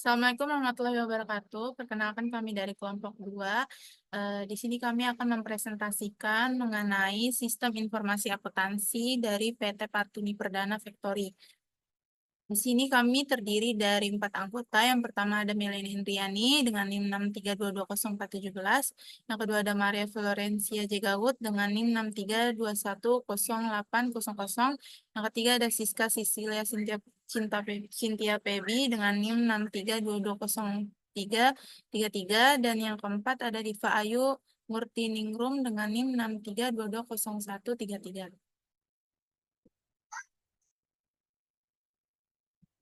Assalamualaikum warahmatullahi wabarakatuh. Perkenalkan kami dari kelompok 2. Di sini kami akan mempresentasikan mengenai sistem informasi akuntansi dari PT Patuni Perdana Factory. Di sini kami terdiri dari 4 anggota. Yang pertama ada Melanie Indriani dengan NIM 632204717. Yang kedua ada Maria Florencia Jegawut dengan NIM 632110800. Yang ketiga ada Siska Sisilia Cintia Pebi dengan NIM 6322033. Dan yang keempat ada Diva Ayu Murtiningrum dengan NIM 6322133.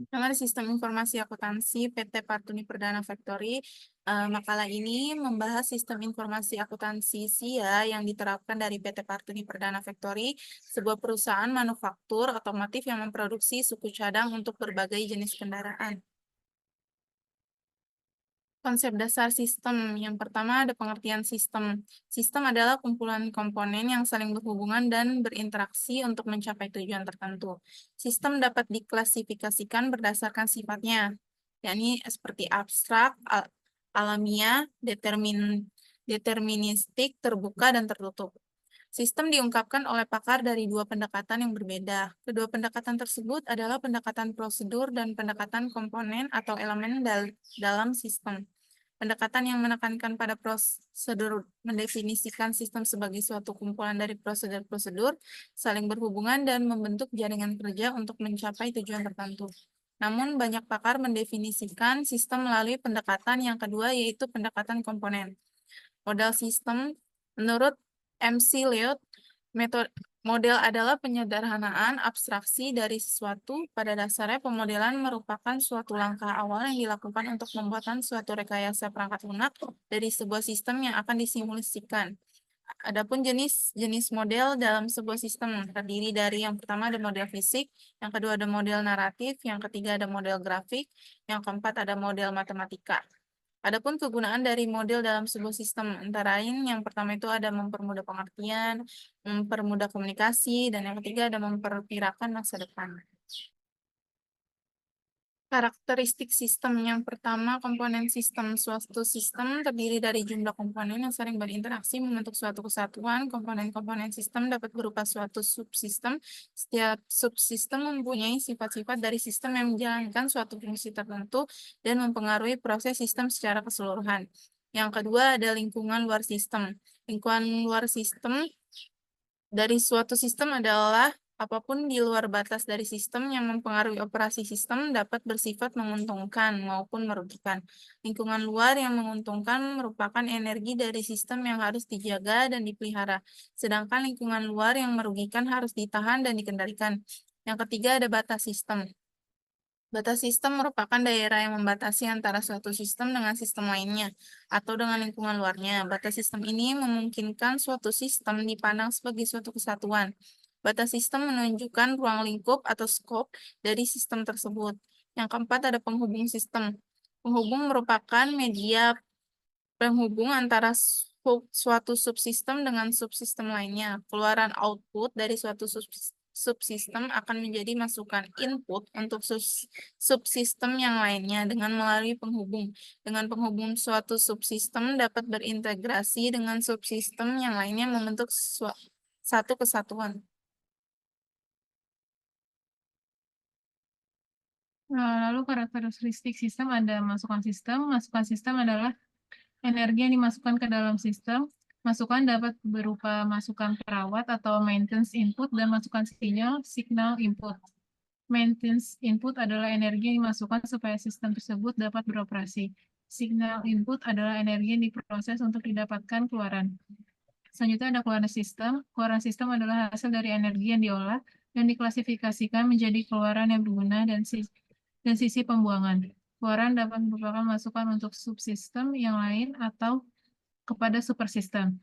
Mengenai sistem informasi akuntansi PT Partuni Perdana Factory, makalah ini membahas sistem informasi akuntansi SIA yang diterapkan dari PT Partuni Perdana Factory, sebuah perusahaan manufaktur otomotif yang memproduksi suku cadang untuk berbagai jenis kendaraan. Konsep dasar sistem. Yang pertama ada pengertian sistem. Sistem adalah kumpulan komponen yang saling berhubungan dan berinteraksi untuk mencapai tujuan tertentu. Sistem dapat diklasifikasikan berdasarkan sifatnya, yakni seperti abstrak, alamiah, deterministik, terbuka, dan tertutup. Sistem diungkapkan oleh pakar dari dua pendekatan yang berbeda. Kedua pendekatan tersebut adalah pendekatan prosedur dan pendekatan komponen atau elemen dalam sistem. Pendekatan yang menekankan pada prosedur mendefinisikan sistem sebagai suatu kumpulan dari prosedur-prosedur saling berhubungan dan membentuk jaringan kerja untuk mencapai tujuan tertentu. Namun, banyak pakar mendefinisikan sistem melalui pendekatan yang kedua, yaitu pendekatan komponen. Model sistem, menurut MC Leod, model adalah penyederhanaan abstraksi dari sesuatu. Pada dasarnya, pemodelan merupakan suatu langkah awal yang dilakukan untuk pembuatan suatu rekayasa perangkat lunak dari sebuah sistem yang akan disimulasikan. Adapun jenis model dalam sebuah sistem terdiri dari yang pertama ada model fisik, yang kedua ada model naratif, yang ketiga ada model grafik, yang keempat ada model matematika. Adapun kegunaan dari model dalam sebuah sistem antara lain yang pertama itu ada mempermudah pengertian, mempermudah komunikasi, dan yang ketiga ada memperkirakan masa depan. Karakteristik sistem yang pertama, komponen sistem. Suatu sistem terdiri dari jumlah komponen yang saling berinteraksi membentuk suatu kesatuan. Komponen-komponen sistem dapat berupa suatu subsistem. Setiap subsistem mempunyai sifat-sifat dari sistem yang menjalankan suatu fungsi tertentu dan mempengaruhi proses sistem secara keseluruhan. Yang kedua ada lingkungan luar sistem. Lingkungan luar sistem dari suatu sistem adalah apapun di luar batas dari sistem yang mempengaruhi operasi sistem dapat bersifat menguntungkan maupun merugikan. Lingkungan luar yang menguntungkan merupakan energi dari sistem yang harus dijaga dan dipelihara, sedangkan lingkungan luar yang merugikan harus ditahan dan dikendalikan. Yang ketiga ada batas sistem. Batas sistem merupakan daerah yang membatasi antara suatu sistem dengan sistem lainnya atau dengan lingkungan luarnya. Batas sistem ini memungkinkan suatu sistem dipandang sebagai suatu kesatuan. Batas sistem menunjukkan ruang lingkup atau skop dari sistem tersebut. Yang keempat ada penghubung sistem. Penghubung merupakan media penghubung antara suatu subsistem dengan subsistem lainnya. Keluaran output dari suatu subsistem akan menjadi masukan input untuk subsistem yang lainnya dengan melalui penghubung. Dengan penghubung suatu subsistem dapat berintegrasi dengan subsistem yang lainnya membentuk satu kesatuan. Lalu karakteristik sistem ada masukan sistem. Masukan sistem adalah energi yang dimasukkan ke dalam sistem. Masukan dapat berupa masukan perawat atau maintenance input dan masukan signal input. Maintenance input adalah energi yang dimasukkan supaya sistem tersebut dapat beroperasi. Signal input adalah energi yang diproses untuk didapatkan keluaran. Selanjutnya ada keluaran sistem. Keluaran sistem adalah hasil dari energi yang diolah dan diklasifikasikan menjadi keluaran yang berguna dan sisi pembuangan. Keluaran dapat merupakan masukan untuk subsistem yang lain atau kepada supersistem.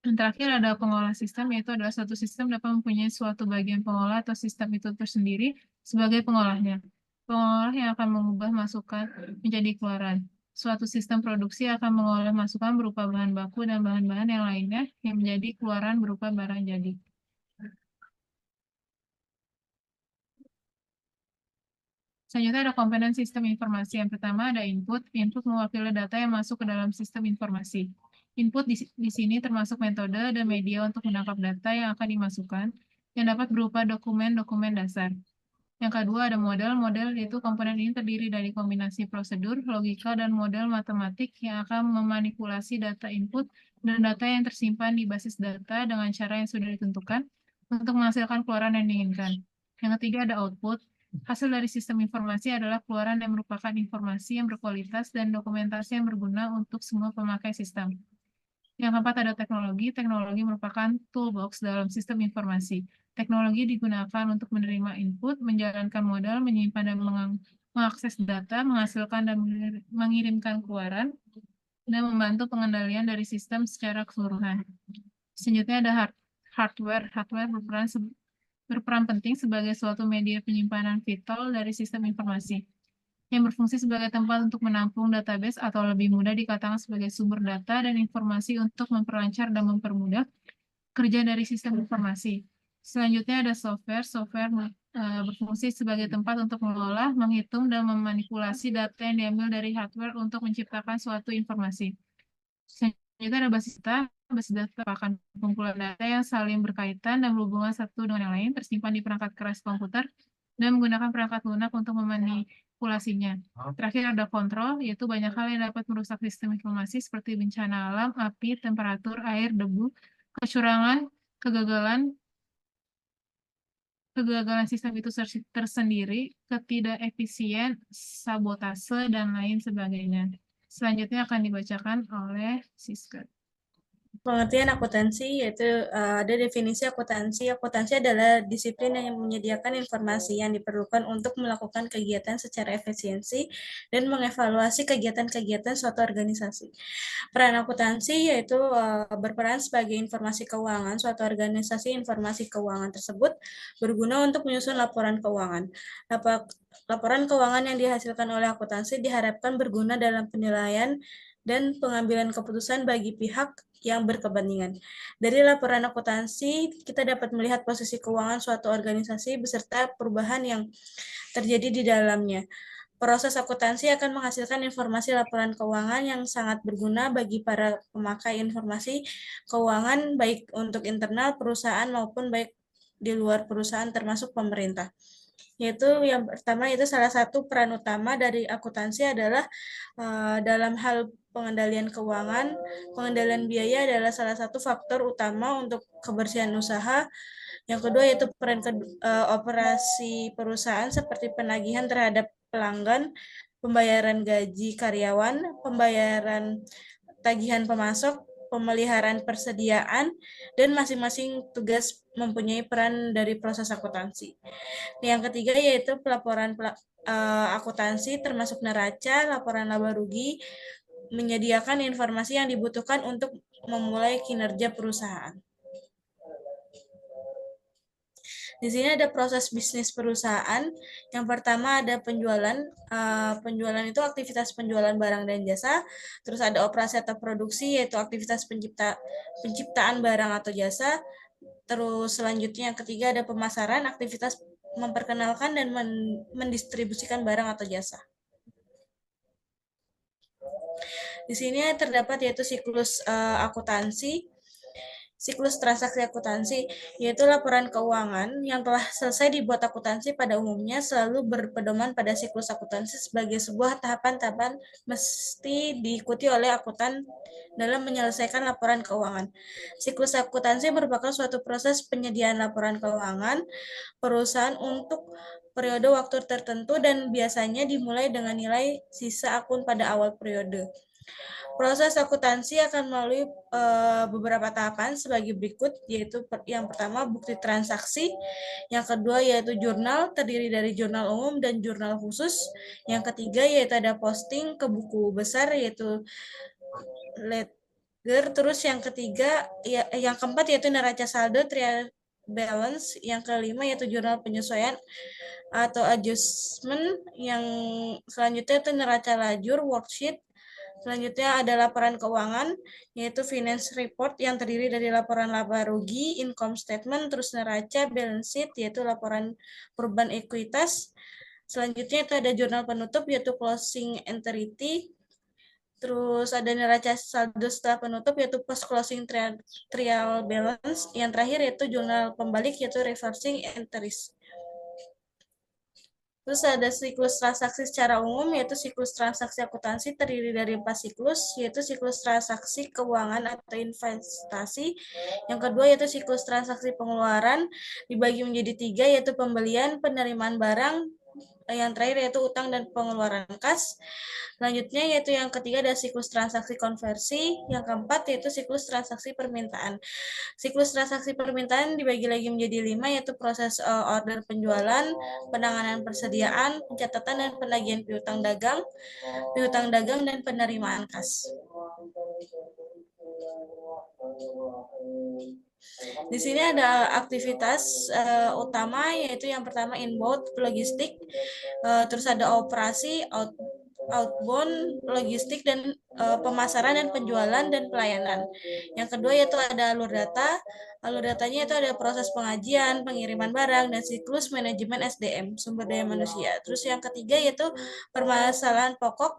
Dan terakhir ada pengolah sistem, yaitu adalah suatu sistem dapat mempunyai suatu bagian pengolah atau sistem itu tersendiri sebagai pengolahnya. Pengolah yang akan mengubah masukan menjadi keluaran. Suatu sistem produksi akan mengolah masukan berupa bahan baku dan bahan-bahan yang lainnya yang menjadi keluaran berupa barang jadi. Selanjutnya ada komponen sistem informasi. Yang pertama ada input. Input mewakili data yang masuk ke dalam sistem informasi. Input di sini termasuk metode dan media untuk menangkap data yang akan dimasukkan, yang dapat berupa dokumen-dokumen dasar. Yang kedua ada model. Model yaitu komponen ini terdiri dari kombinasi prosedur, logika, dan model matematik yang akan memanipulasi data input dan data yang tersimpan di basis data dengan cara yang sudah ditentukan untuk menghasilkan keluaran yang diinginkan. Yang ketiga ada output. Hasil dari sistem informasi adalah keluaran yang merupakan informasi yang berkualitas dan dokumentasi yang berguna untuk semua pemakai sistem. Yang keempat ada teknologi. Teknologi merupakan toolbox dalam sistem informasi. Teknologi digunakan untuk menerima input, menjalankan modal, menyimpan dan mengakses data, menghasilkan dan mengirimkan keluaran, dan membantu pengendalian dari sistem secara keseluruhan. Selanjutnya ada hardware. Hardware berperan penting sebagai suatu media penyimpanan vital dari sistem informasi yang berfungsi sebagai tempat untuk menampung database atau lebih mudah dikatakan sebagai sumber data dan informasi untuk memperlancar dan mempermudah kerja dari sistem informasi. Selanjutnya ada software. Software berfungsi sebagai tempat untuk mengolah, menghitung, dan memanipulasi data yang diambil dari hardware untuk menciptakan suatu informasi. Selanjutnya ada basis data. Basis data merupakan kumpulan data yang saling berkaitan dan berhubungan satu dengan yang lain, tersimpan di perangkat keras komputer, dan menggunakan perangkat lunak untuk memanipulasinya. Terakhir ada kontrol, yaitu banyak hal yang dapat merusak sistem informasi seperti bencana alam, api, temperatur, air, debu, kecurangan, kegagalan sistem itu tersendiri, ketidakefisien, sabotase, dan lain sebagainya. Selanjutnya akan dibacakan oleh Siska. Pengertian akuntansi yaitu ada definisi akuntansi. Akuntansi adalah disiplin yang menyediakan informasi yang diperlukan untuk melakukan kegiatan secara efisiensi dan mengevaluasi kegiatan-kegiatan suatu organisasi. Peran akuntansi yaitu berperan sebagai informasi keuangan. Suatu organisasi informasi keuangan tersebut berguna untuk menyusun laporan keuangan. Laporan keuangan yang dihasilkan oleh akuntansi diharapkan berguna dalam penilaian dan pengambilan keputusan bagi pihak yang berkepentingan. Dari laporan akuntansi, kita dapat melihat posisi keuangan suatu organisasi beserta perubahan yang terjadi di dalamnya. Proses akuntansi akan menghasilkan informasi laporan keuangan yang sangat berguna bagi para pemakai informasi keuangan, baik untuk internal perusahaan maupun baik di luar perusahaan termasuk pemerintah. Yaitu yang pertama itu salah satu peran utama dari akuntansi adalah dalam hal pengendalian keuangan. Pengendalian biaya adalah salah satu faktor utama untuk kebersihan usaha. Yang kedua yaitu peran operasi perusahaan seperti penagihan terhadap pelanggan, pembayaran gaji karyawan, pembayaran tagihan pemasok, pemeliharaan persediaan, dan masing-masing tugas mempunyai peran dari proses akuntansi. Yang ketiga yaitu pelaporan akuntansi termasuk neraca, laporan laba rugi, menyediakan informasi yang dibutuhkan untuk memulai kinerja perusahaan. Di sini ada proses bisnis perusahaan. Yang pertama ada penjualan. Penjualan itu aktivitas penjualan barang dan jasa. Terus ada operasi atau produksi, yaitu aktivitas penciptaan barang atau jasa. Terus selanjutnya yang ketiga ada pemasaran, aktivitas memperkenalkan dan mendistribusikan barang atau jasa. Di sini terdapat yaitu siklus akuntansi, siklus transaksi akuntansi, yaitu laporan keuangan yang telah selesai dibuat akuntansi pada umumnya selalu berpedoman pada siklus akuntansi sebagai sebuah tahapan-tahapan mesti diikuti oleh akuntan dalam menyelesaikan laporan keuangan. Siklus akuntansi merupakan suatu proses penyediaan laporan keuangan perusahaan untuk periode waktu tertentu dan biasanya dimulai dengan nilai sisa akun pada awal periode. Proses akuntansi akan melalui beberapa tahapan sebagai berikut, yaitu yang pertama bukti transaksi, yang kedua yaitu jurnal, terdiri dari jurnal umum dan jurnal khusus, yang ketiga yaitu ada posting ke buku besar, yaitu ledger, terus yang ketiga, yang keempat yaitu neraca saldo, trial balance, yang kelima yaitu jurnal penyesuaian atau adjustment, yang selanjutnya itu neraca lajur, worksheet. Selanjutnya ada laporan keuangan, yaitu finance report yang terdiri dari laporan laba rugi, income statement, terus neraca, balance sheet, yaitu laporan perubahan ekuitas. Selanjutnya itu ada jurnal penutup yaitu closing entirety. Terus ada neraca saldo setelah penutup yaitu post closing trial balance. Yang terakhir yaitu jurnal pembalik yaitu reversing entries. Terus ada siklus transaksi secara umum, yaitu siklus transaksi akuntansi terdiri dari 4 siklus, yaitu siklus transaksi keuangan atau investasi. Yang kedua yaitu siklus transaksi pengeluaran, dibagi menjadi 3, yaitu pembelian, penerimaan barang, yang terakhir yaitu utang dan pengeluaran kas. Selanjutnya yaitu yang ketiga ada siklus transaksi konversi, yang keempat yaitu siklus transaksi permintaan. Siklus transaksi permintaan dibagi lagi menjadi 5, yaitu proses order penjualan, penanganan persediaan, pencatatan dan penagihan piutang dagang, dan penerimaan kas. Di sini ada aktivitas utama, yaitu yang pertama inbound logistik, terus ada operasi outbound logistik dan pemasaran dan penjualan dan pelayanan. Yang kedua yaitu ada alur data. Alur datanya itu ada proses pengajian, pengiriman barang, dan siklus manajemen SDM, sumber daya manusia. Terus yang ketiga yaitu permasalahan pokok,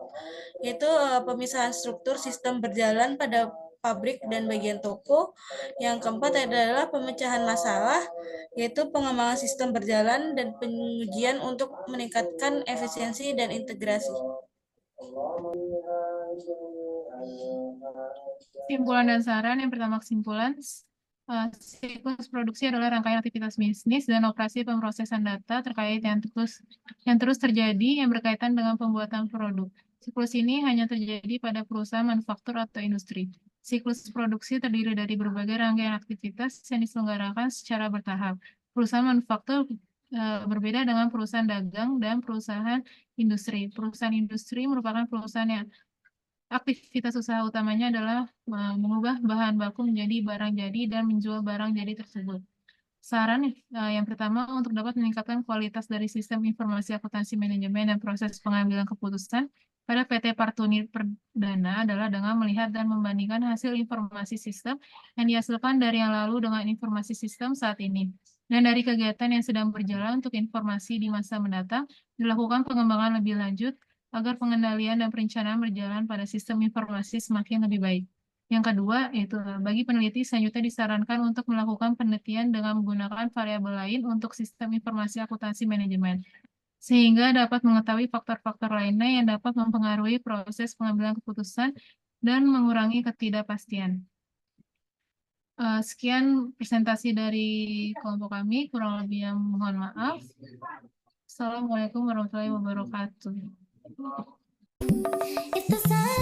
yaitu pemisahan struktur sistem berjalan pada pabrik dan bagian toko. Yang keempat adalah pemecahan masalah, yaitu pengembangan sistem berjalan dan pengujian untuk meningkatkan efisiensi dan integrasi. Kesimpulan dan saran. Yang pertama kesimpulan, siklus produksi adalah rangkaian aktivitas bisnis dan operasi pemrosesan data terkait yang terus terjadi yang berkaitan dengan pembuatan produk. Siklus ini hanya terjadi pada perusahaan manufaktur atau industri. Siklus produksi terdiri dari berbagai rangkaian aktivitas yang diselenggarakan secara bertahap. Perusahaan manufaktur berbeda dengan perusahaan dagang dan perusahaan industri. Perusahaan industri merupakan perusahaan yang aktivitas usaha utamanya adalah mengubah bahan baku menjadi barang jadi dan menjual barang jadi tersebut. Saran yang pertama, untuk dapat meningkatkan kualitas dari sistem informasi akuntansi manajemen dan proses pengambilan keputusan pada PT Partunir Perdana adalah dengan melihat dan membandingkan hasil informasi sistem yang dihasilkan dari yang lalu dengan informasi sistem saat ini. Dan dari kegiatan yang sedang berjalan untuk informasi di masa mendatang, dilakukan pengembangan lebih lanjut agar pengendalian dan perencanaan berjalan pada sistem informasi semakin lebih baik. Yang kedua, yaitu bagi peneliti selanjutnya disarankan untuk melakukan penelitian dengan menggunakan variabel lain untuk sistem informasi akuntansi manajemen, sehingga dapat mengetahui faktor-faktor lainnya yang dapat mempengaruhi proses pengambilan keputusan dan mengurangi ketidakpastian. Sekian presentasi dari kelompok kami, kurang lebih yang mohon maaf. Assalamualaikum warahmatullahi wabarakatuh. If the sun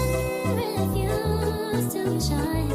refused to shine,